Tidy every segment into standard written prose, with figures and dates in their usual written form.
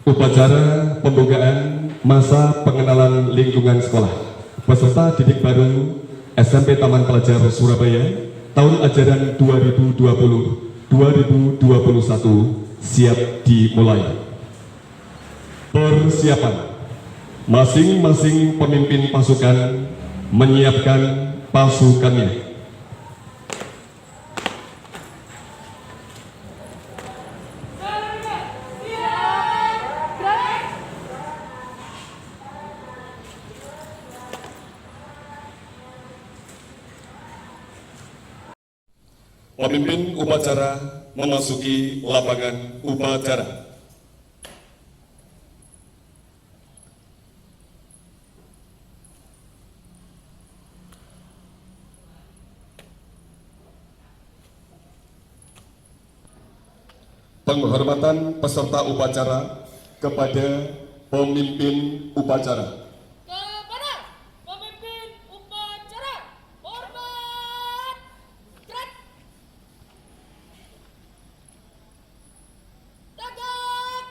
Upacara pembukaan masa pengenalan lingkungan sekolah peserta didik baru SMP Taman Pelajar Surabaya tahun ajaran 2020-2021 siap dimulai. Persiapan. Masing-masing pemimpin pasukan menyiapkan pasukannya. Pemimpin upacara memasuki lapangan upacara. Penghormatan peserta upacara kepada pemimpin upacara. Kepada pemimpin upacara, hormat, gerak, tegak,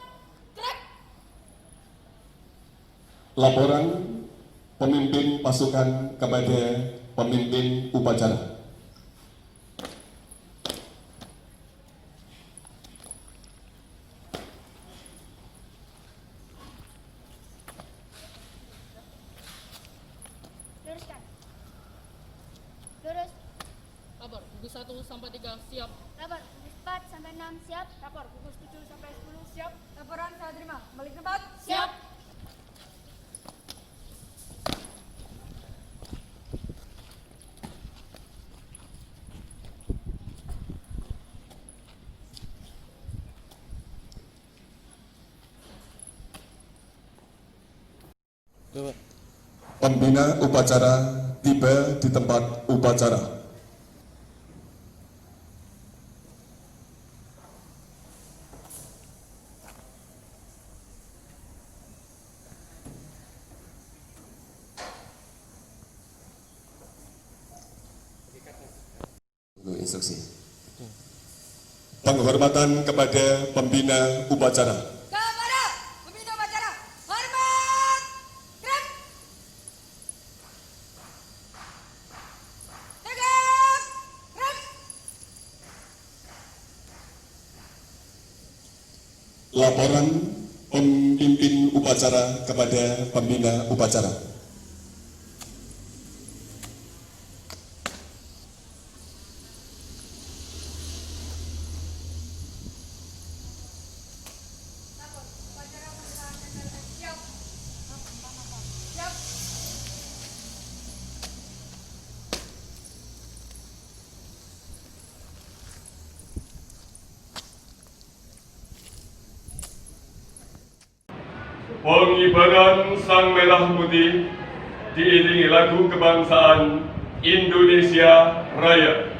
gerak. Laporan pemimpin pasukan kepada pemimpin upacara. Luruskan. Lurus. Lapor gugus 1 sampai 3 siap. Lapor gugus 4 sampai 6 siap. Lapor gugus 7 sampai 10 siap. Laporan saya terima. Balik tempat. Siap. Pembina upacara tiba di tempat upacara. Instruksi. Penghormatan kepada pembina upacara. Kepada pembina upacara, hormat, gerak, tegak, gerak. Laporan pemimpin upacara kepada pembina upacara. Lapor upacara pembukaan acara siap. Siap. Pengibaran Sang Merah Putih diiringi lagu kebangsaan Indonesia Raya.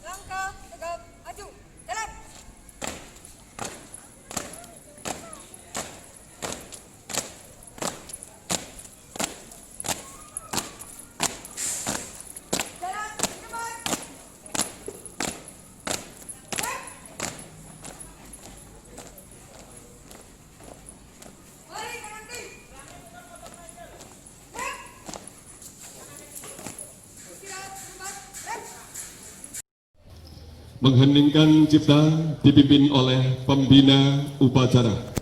Langkah tegap maju. Jalan. Jalan di depan. Mari kanan kiri. Istirahat sebentar. Mengheningkan cipta dipimpin oleh pembina upacara.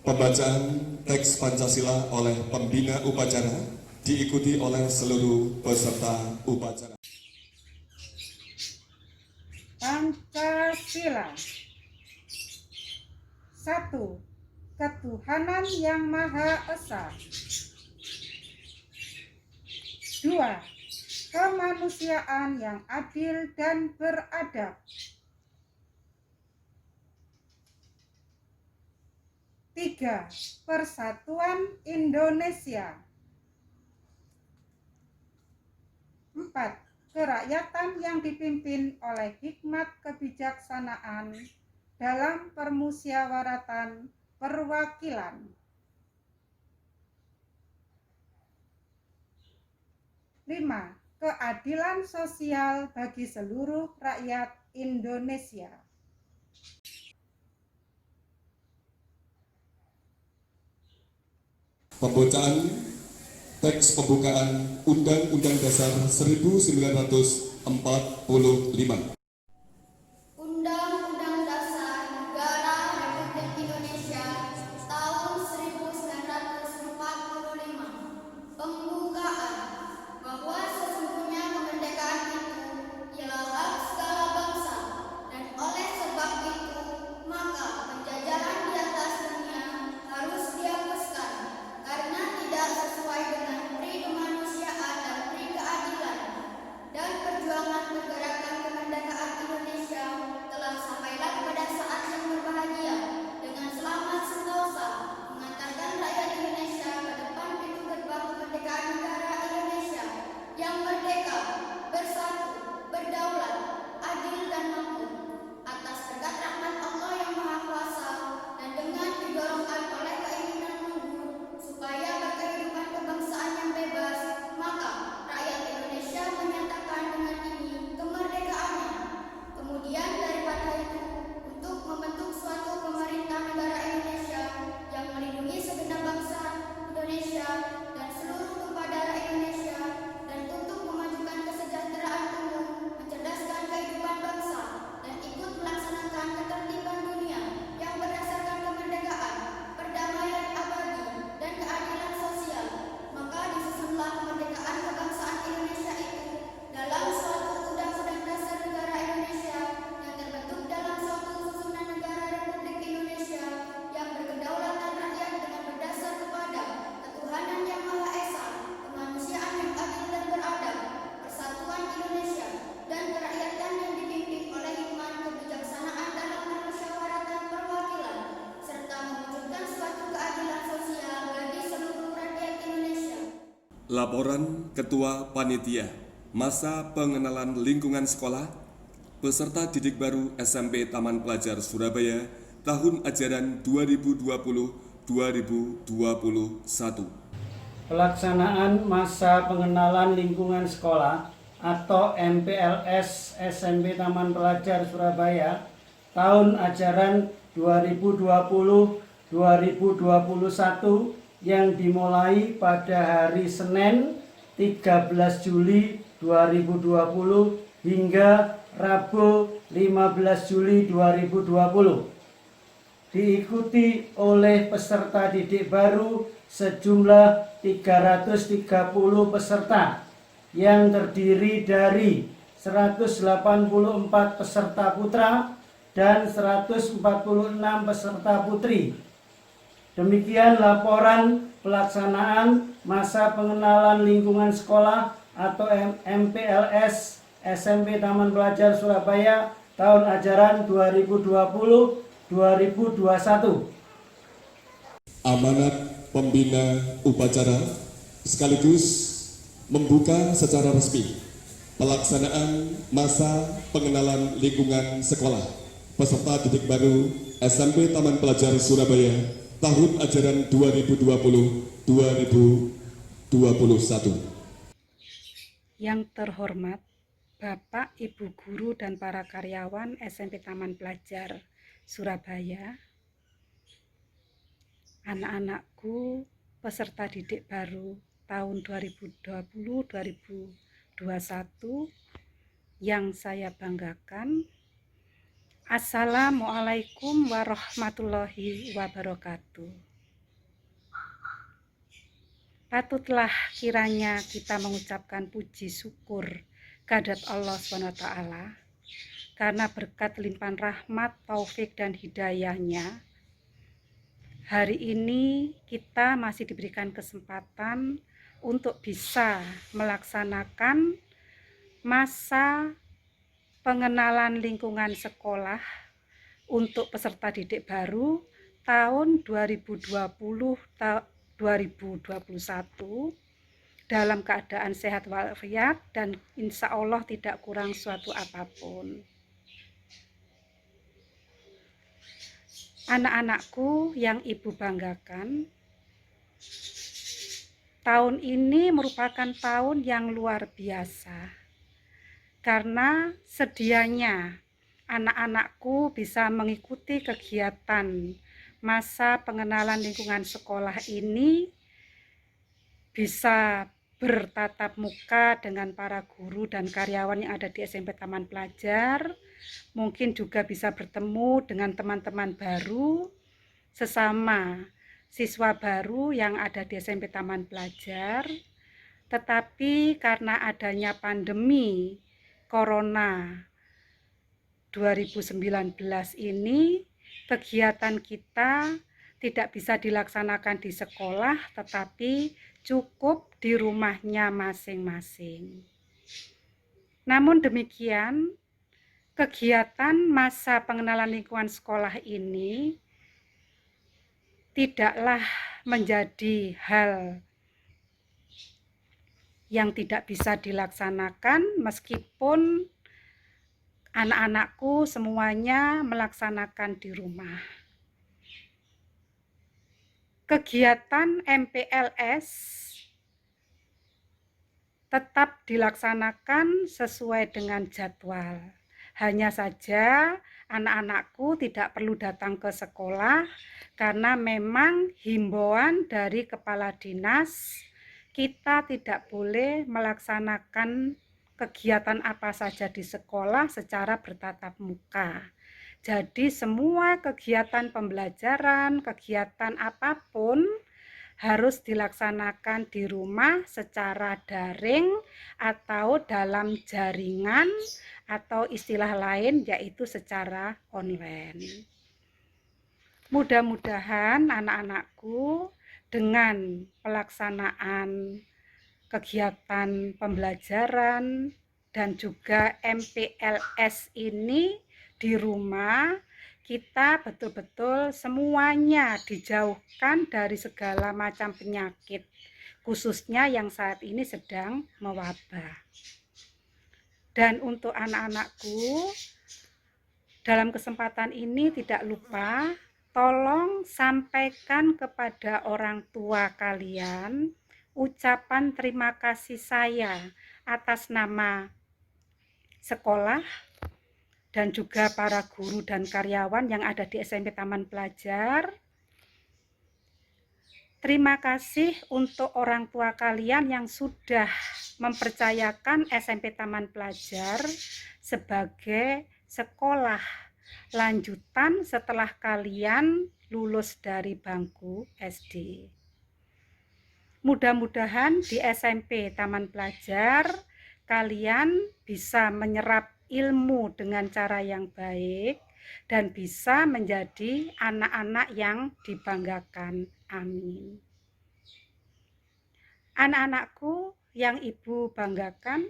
Pembacaan teks Pancasila oleh pembina upacara diikuti oleh seluruh peserta upacara. Pancasila. 1. Ketuhanan yang Maha Esa. 2. Kemanusiaan yang adil dan beradab. 3. Persatuan Indonesia. 4. Kerakyatan yang dipimpin oleh hikmat kebijaksanaan dalam permusyawaratan perwakilan. 5. Keadilan sosial bagi seluruh rakyat Indonesia. Pembacaan teks pembukaan Undang-Undang Dasar 1945. Undang-Undang Dasar Negara Republik Indonesia tahun 1945. Pembukaan bahwa sesungguhnya kemerdekaan itu ialah hak segala bangsa, dan oleh sebab itu maka penjajahan di atas dunia harus dihapuskan karena tidak sesuai dengan pri kemanusiaan dan pri keadilan, dan perjuangan pergerakan kemerdekaan Laporan Ketua Panitia Masa Pengenalan Lingkungan Sekolah peserta didik baru SMP Taman Pelajar Surabaya tahun ajaran 2020-2021. Pelaksanaan masa pengenalan lingkungan sekolah atau MPLS SMP Taman Pelajar Surabaya tahun ajaran 2020-2021 yang dimulai pada hari Senin 13 Juli 2020 hingga Rabu 15 Juli 2020. Diikuti oleh peserta didik baru sejumlah 330 peserta yang terdiri dari 184 peserta putra dan 146 peserta putri. Demikian laporan pelaksanaan masa pengenalan lingkungan sekolah atau MPLS SMP Taman Pelajar Surabaya tahun ajaran 2020-2021. Amanat pembina upacara sekaligus membuka secara resmi pelaksanaan masa pengenalan lingkungan sekolah peserta didik baru SMP Taman Pelajar Surabaya tahun ajaran 2020-2021. Yang terhormat Bapak, Ibu Guru, dan para karyawan SMP Taman Pelajar Surabaya, anak-anakku peserta didik baru tahun 2020-2021 yang saya banggakan. Assalamualaikum warahmatullahi wabarakatuh. Patutlah kiranya kita mengucapkan puji syukur kehadirat Allah SWT karena berkat limpahan rahmat, taufik, dan hidayahnya. Hari ini kita masih diberikan kesempatan untuk bisa melaksanakan masa pengenalan lingkungan sekolah untuk peserta didik baru tahun 2020-2021 dalam keadaan sehat walafiat dan insya Allah tidak kurang suatu apapun. Anak-anakku yang ibu banggakan, tahun ini merupakan tahun yang luar biasa. Karena sedianya anak-anakku bisa mengikuti kegiatan masa pengenalan lingkungan sekolah ini, bisa bertatap muka dengan para guru dan karyawan yang ada di SMP Taman Pelajar, mungkin juga bisa bertemu dengan teman-teman baru, sesama siswa baru yang ada di SMP Taman Pelajar. Tetapi karena adanya pandemi Corona 2019 ini, kegiatan kita tidak bisa dilaksanakan di sekolah, tetapi cukup di rumahnya masing-masing. Namun demikian, kegiatan masa pengenalan lingkungan sekolah ini tidaklah menjadi hal yang tidak bisa dilaksanakan meskipun anak-anakku semuanya melaksanakan di rumah. Kegiatan MPLS tetap dilaksanakan sesuai dengan jadwal. Hanya saja anak-anakku tidak perlu datang ke sekolah karena memang himbauan dari kepala dinas, kita tidak boleh melaksanakan kegiatan apa saja di sekolah secara bertatap muka. Jadi semua kegiatan pembelajaran, kegiatan apapun harus dilaksanakan di rumah secara daring atau dalam jaringan atau istilah lain yaitu secara online. Mudah-mudahan anak-anakku dengan pelaksanaan kegiatan pembelajaran dan juga MPLS ini di rumah, kita betul-betul semuanya dijauhkan dari segala macam penyakit, khususnya yang saat ini sedang mewabah. Dan untuk anak-anakku, dalam kesempatan ini tidak lupa, tolong sampaikan kepada orang tua kalian ucapan terima kasih saya atas nama sekolah dan juga para guru dan karyawan yang ada di SMP Taman Pelajar. Terima kasih untuk orang tua kalian yang sudah mempercayakan SMP Taman Pelajar sebagai sekolah lanjutan setelah kalian lulus dari bangku SD. Mudah-mudahan di SMP Taman Pelajar kalian bisa menyerap ilmu dengan cara yang baik dan bisa menjadi anak-anak yang dibanggakan. Amin. Anak-anakku yang Ibu banggakan,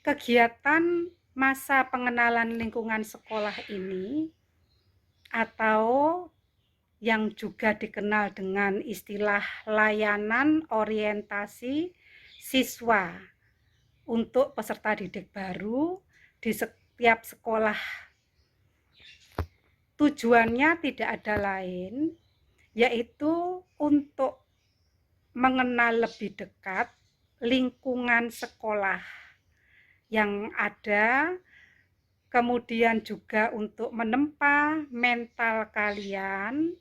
kegiatan masa pengenalan lingkungan sekolah ini atau yang juga dikenal dengan istilah layanan orientasi siswa untuk peserta didik baru di setiap sekolah. Tujuannya tidak ada lain, yaitu untuk mengenal lebih dekat lingkungan sekolah yang ada, kemudian juga untuk menempa mental kalian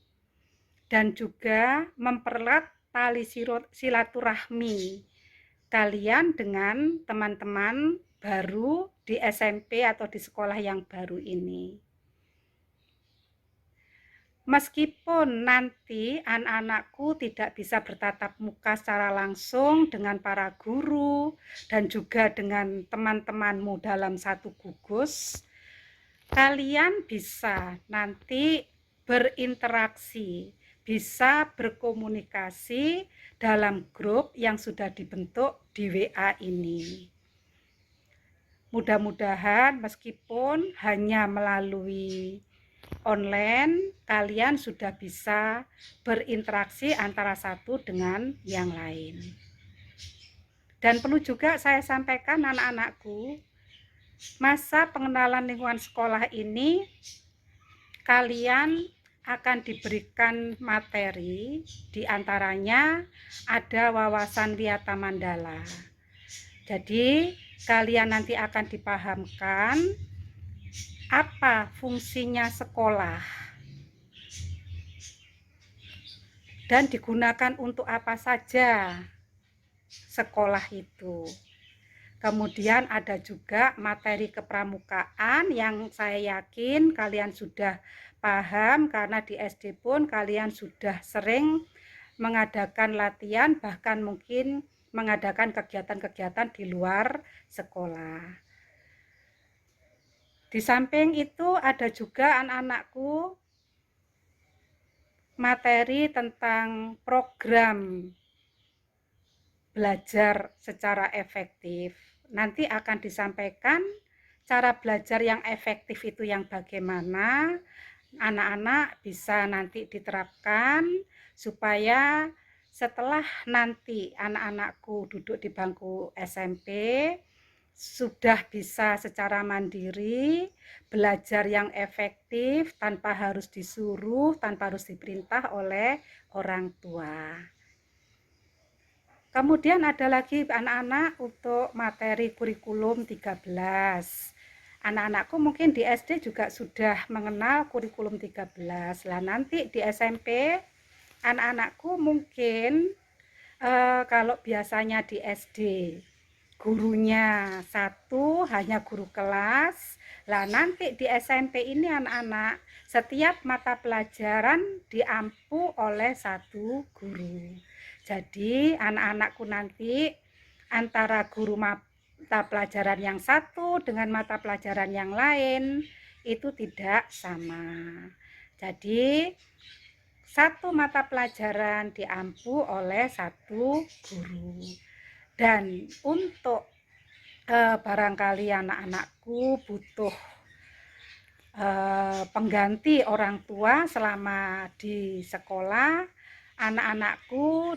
dan juga mempererat tali silaturahmi kalian dengan teman-teman baru di SMP atau di sekolah yang baru ini. Meskipun nanti anak-anakku tidak bisa bertatap muka secara langsung dengan para guru dan juga dengan teman-temanmu dalam satu gugus, kalian bisa nanti berinteraksi, bisa berkomunikasi dalam grup yang sudah dibentuk di WA ini. Mudah-mudahan meskipun hanya melalui online, kalian sudah bisa berinteraksi antara satu dengan yang lain. Dan perlu juga saya sampaikan anak-anakku, masa pengenalan lingkungan sekolah ini kalian akan diberikan materi, diantaranya ada wawasan Wiyata Mandala. Jadi kalian nanti akan dipahamkan apa fungsinya sekolah dan digunakan untuk apa saja sekolah itu. Kemudian ada juga materi kepramukaan yang saya yakin kalian sudah paham karena di SD pun kalian sudah sering mengadakan latihan, bahkan mungkin mengadakan kegiatan-kegiatan di luar sekolah. Di samping itu ada juga anak-anakku materi tentang program belajar secara efektif. Nanti akan disampaikan cara belajar yang efektif itu yang bagaimana anak-anak bisa nanti diterapkan supaya setelah nanti anak-anakku duduk di bangku SMP sudah bisa secara mandiri belajar yang efektif tanpa harus disuruh, tanpa harus diperintah oleh orang tua. Kemudian ada lagi anak-anak untuk materi kurikulum 13. Anak-anakku mungkin di SD juga sudah mengenal kurikulum 13. Lah nanti di SMP anak-anakku mungkin kalau biasanya di SD gurunya satu, hanya guru kelas. Lah nanti di SMP ini anak-anak setiap mata pelajaran diampu oleh satu guru. Jadi anak-anakku nanti antara guru mata pelajaran yang satu dengan mata pelajaran yang lain itu tidak sama. Jadi satu mata pelajaran diampu oleh satu guru. Dan untuk barangkali anak-anakku butuh pengganti orang tua selama di sekolah, anak-anakku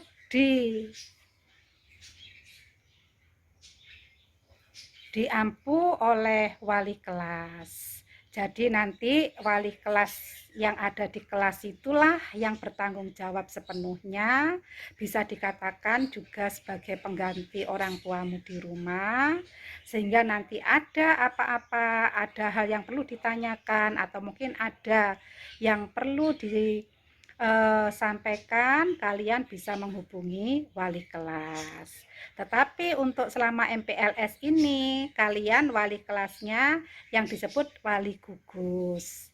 diampu oleh wali kelas. Jadi nanti wali kelas yang ada di kelas itulah yang bertanggung jawab sepenuhnya, bisa dikatakan juga sebagai pengganti orang tuamu di rumah, sehingga nanti ada apa-apa, ada hal yang perlu ditanyakan atau mungkin ada yang perlu disampaikan, kalian bisa menghubungi wali kelas. Tetapi untuk selama MPLS ini, kalian wali kelasnya yang disebut wali gugus.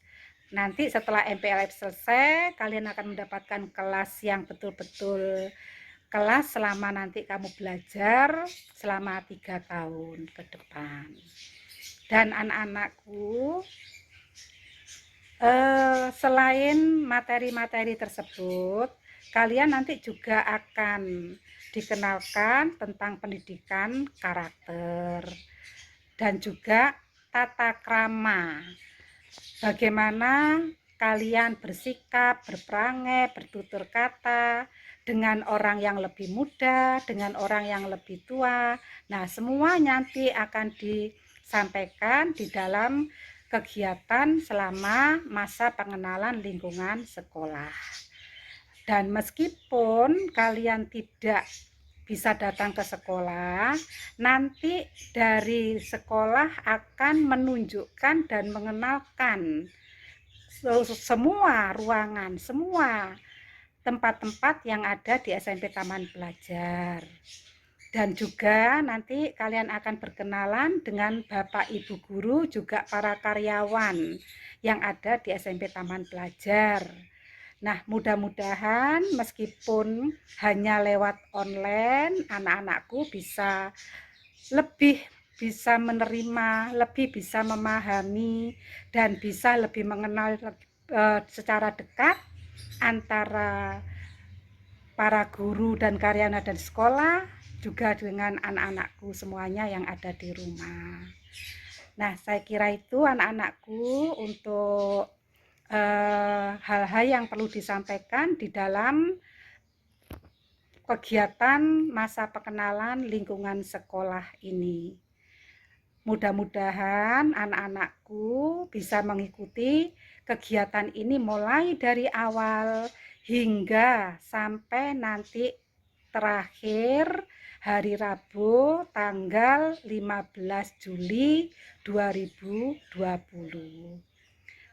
Nanti setelah MPLS selesai, kalian akan mendapatkan kelas yang betul-betul kelas selama nanti kamu belajar selama 3 tahun ke depan. Dan anak-anakku, selain materi-materi tersebut, kalian nanti juga akan dikenalkan tentang pendidikan karakter dan juga tata krama. Bagaimana kalian bersikap, berperangai, bertutur kata dengan orang yang lebih muda, dengan orang yang lebih tua. Nah, semua nanti akan disampaikan di dalam kegiatan selama masa pengenalan lingkungan sekolah. Dan meskipun kalian tidak bisa datang ke sekolah, nanti dari sekolah akan menunjukkan dan mengenalkan semua ruangan, semua tempat-tempat yang ada di SMP Taman Pelajar. Dan juga nanti kalian akan berkenalan dengan Bapak Ibu guru, juga para karyawan yang ada di SMP Taman Pelajar. Nah, mudah-mudahan meskipun hanya lewat online, anak-anakku bisa lebih bisa menerima, lebih bisa memahami, dan bisa lebih mengenal secara dekat antara para guru dan karyawan dan sekolah, juga dengan anak-anakku semuanya yang ada di rumah. Nah, saya kira itu anak-anakku untuk hal-hal yang perlu disampaikan di dalam kegiatan masa pengenalan lingkungan sekolah ini. Mudah-mudahan anak-anakku bisa mengikuti kegiatan ini mulai dari awal hingga sampai nanti terakhir hari Rabu tanggal 15 Juli 2020.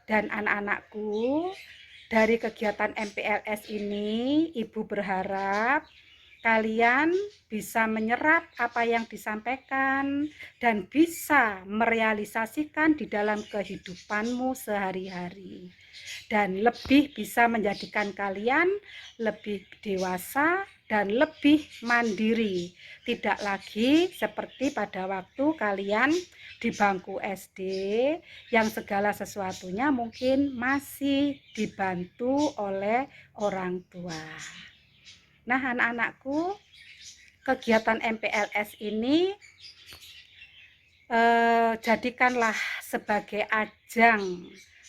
Dan anak-anakku, dari kegiatan MPLS ini, Ibu berharap kalian bisa menyerap apa yang disampaikan dan bisa merealisasikan di dalam kehidupanmu sehari-hari. Dan lebih bisa menjadikan kalian lebih dewasa dan lebih mandiri. Tidak lagi seperti pada waktu kalian di bangku SD yang segala sesuatunya mungkin masih dibantu oleh orang tua. Nah, anak-anakku, kegiatan MPLS ini jadikanlah sebagai ajang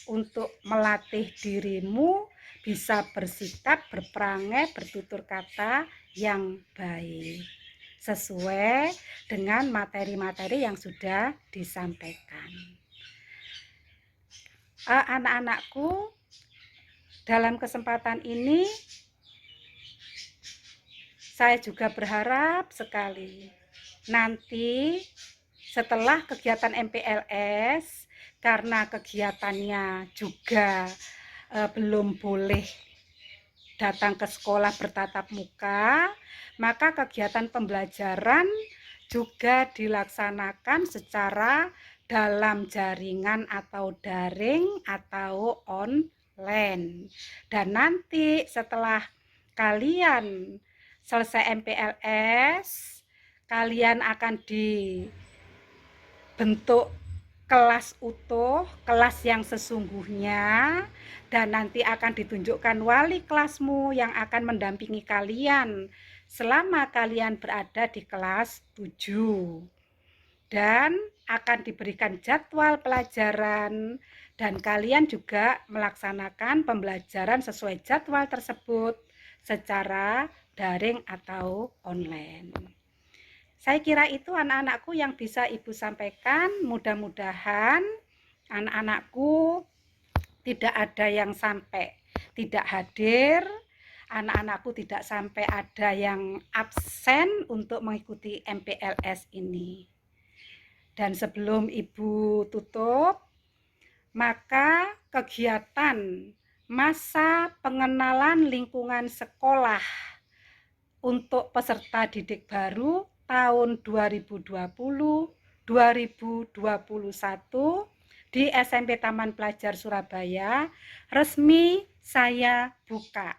untuk melatih dirimu bisa bersikap, berperangai, bertutur kata yang baik sesuai dengan materi-materi yang sudah disampaikan. Anak-anakku, dalam kesempatan ini saya juga berharap sekali nanti setelah kegiatan MPLS, karena kegiatannya juga belum boleh datang ke sekolah bertatap muka, maka kegiatan pembelajaran juga dilaksanakan secara dalam jaringan atau daring atau online. Dan nanti setelah kalian selesai MPLS, kalian akan dibentuk kelas utuh, kelas yang sesungguhnya, dan nanti akan ditunjukkan wali kelasmu yang akan mendampingi kalian selama kalian berada di kelas 7. Dan akan diberikan jadwal pelajaran dan kalian juga melaksanakan pembelajaran sesuai jadwal tersebut secara daring atau online. Saya kira itu anak-anakku yang bisa Ibu sampaikan. Mudah-mudahan anak-anakku tidak ada yang sampai tidak hadir, anak-anakku tidak sampai ada yang absen untuk mengikuti MPLS ini. Dan sebelum Ibu tutup, maka kegiatan masa pengenalan lingkungan sekolah untuk peserta didik baru tahun 2020-2021 di SMP Taman Pelajar Surabaya resmi saya buka.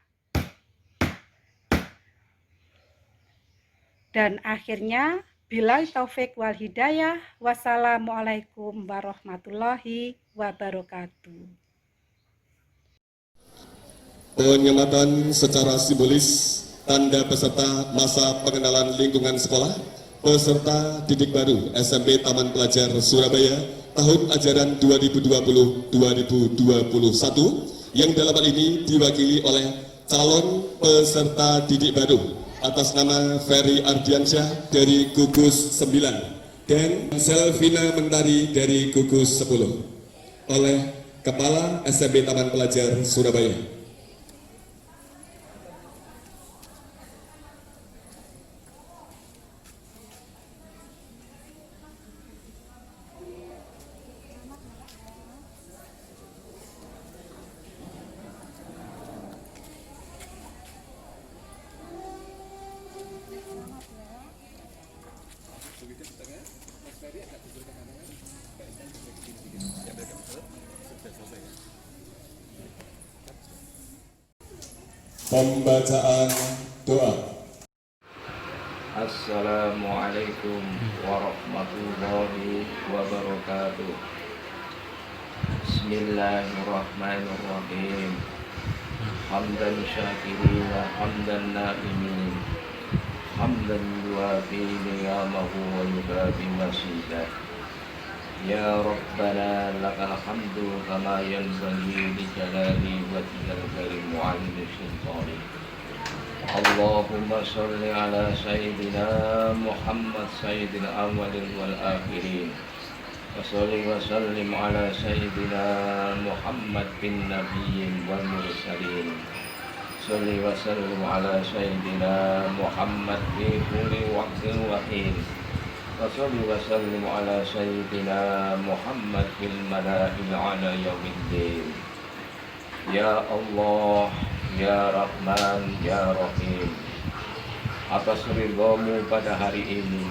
Dan akhirnya, billahi taufik wal hidayah, wassalamualaikum warahmatullahi wabarakatuh. Penyematan secara simbolis tanda peserta masa pengenalan lingkungan sekolah peserta didik baru SMP Taman Pelajar Surabaya tahun ajaran 2020-2021 yang dalam hal ini diwakili oleh calon peserta didik baru atas nama Ferry Ardiansyah dari gugus 9 dan Selvina Mentari dari gugus 10 oleh Kepala SMP Taman Pelajar Surabaya. Pembacaan doa. Assalamualaikum warahmatullahi wabarakatuh. Bismillahirrahmanirrahim. Hamdan syakirin wa hamdan na'imin. Hamdan yuwafi ni'amahu wa yukafi masidah. Ya Rabbana lakal hamdu kama yanbaghi li jalali wajhikal karim wa 'azimi sultanik. Allahumma sholli ala sayyidina Muhammad sayyidil awwalin wal akhirin. Wa sholli wa sallim ala sayyidina Muhammad bin nabiyyin wal mursalin. Sholli wa sallim ala sayyidina Muhammad fi kulli waqtin wa hin. Wa sholli wa sallim ala sayyidina Muhammad fil mala'il ala yaumiddin. Ya Allah, Ya Rahman, Ya Rahim, atas ridhamu pada hari ini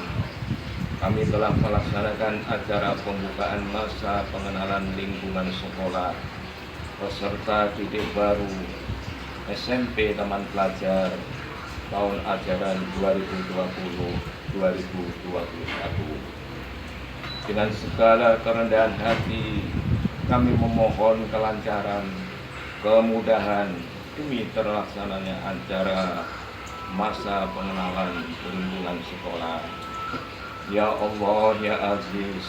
kami telah melaksanakan acara pembukaan masa pengenalan lingkungan sekolah peserta didik baru SMP Taman Pelajar tahun ajaran 2020-2021. Dengan segala kerendahan hati kami memohon kelancaran, kemudahan demi terlaksananya acara masa pengenalan lingkungan sekolah. Ya Allah, Ya Aziz,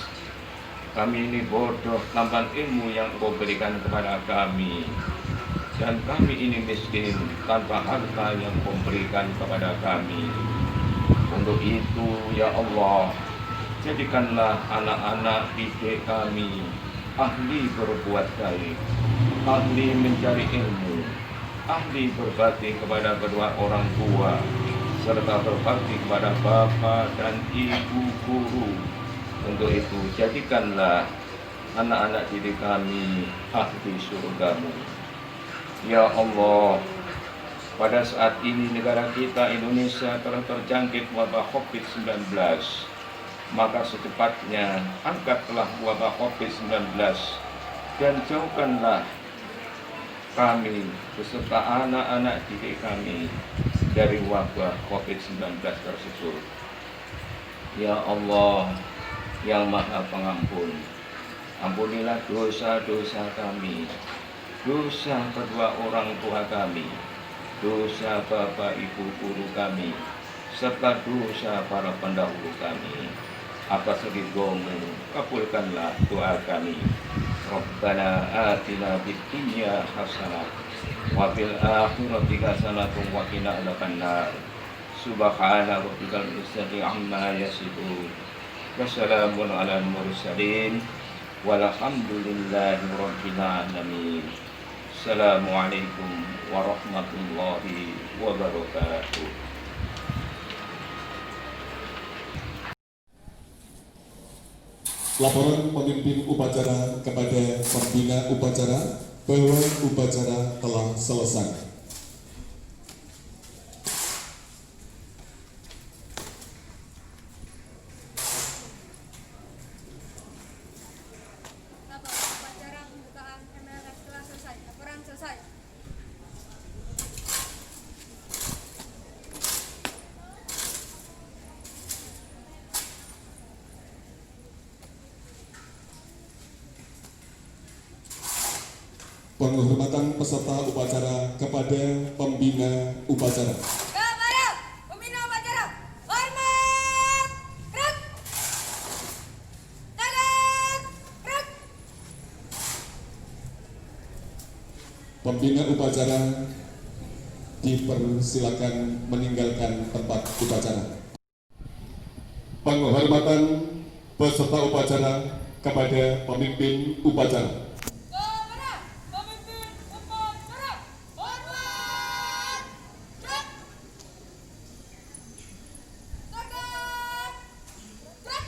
kami ini bodoh tanpa ilmu yang Kau berikan kepada kami, dan kami ini miskin tanpa harta yang Kau berikan kepada kami. Untuk itu, Ya Allah, jadikanlah anak-anak didik kami ahli berbuat baik, ahli mencari ilmu, ahli berbakti kepada kedua orang tua, serta berbakti kepada bapak dan ibu guru. Untuk itu, jadikanlah anak-anak didik kami ahli surgamu. Ya Allah, pada saat ini negara kita Indonesia telah terjangkit wabah COVID-19, maka secepatnya angkatlah wabah COVID-19 dan jauhkanlah kami beserta anak-anak didik kami dari wabah COVID-19 tersebut. Ya Allah yang Maha Pengampun, ampunilah dosa-dosa kami, dosa kedua orang tua kami, dosa bapak ibu guru kami, serta dosa para pendahulu kami. atas ridhomu, kabulkanlah doa kami. Rabbana atina fid dunya hasanah wa fil akhirati hasanah wa qina adzabannar. Subhana rabbikal izzati amma yasifun. Wassalamun ala mursalin. Walhamdulillahi rabbil alamin. Assalamualaikum warahmatullahi wabarakatuh. Laporan pemimpin upacara kepada pembina upacara bahwa upacara telah selesai. Lapor upacara pembukaan MLF telah selesai. Laporan selesai. Penghormatan peserta upacara kepada pembina upacara. Kepada pembina upacara, hormat, gerak, tegak, gerak. Pembina upacara dipersilakan meninggalkan tempat upacara. Penghormatan peserta upacara kepada pemimpin upacara. Kepada pemimpin upacara, hormat, gerak, tegak, gerak.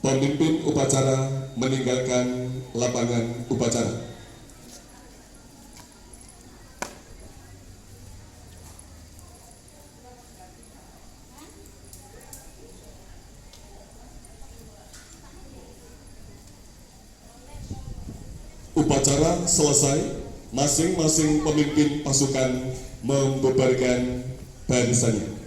Pemimpin upacara meninggalkan lapangan upacara. Upacara selesai, masing-masing pemimpin pasukan membubarkan barisannya.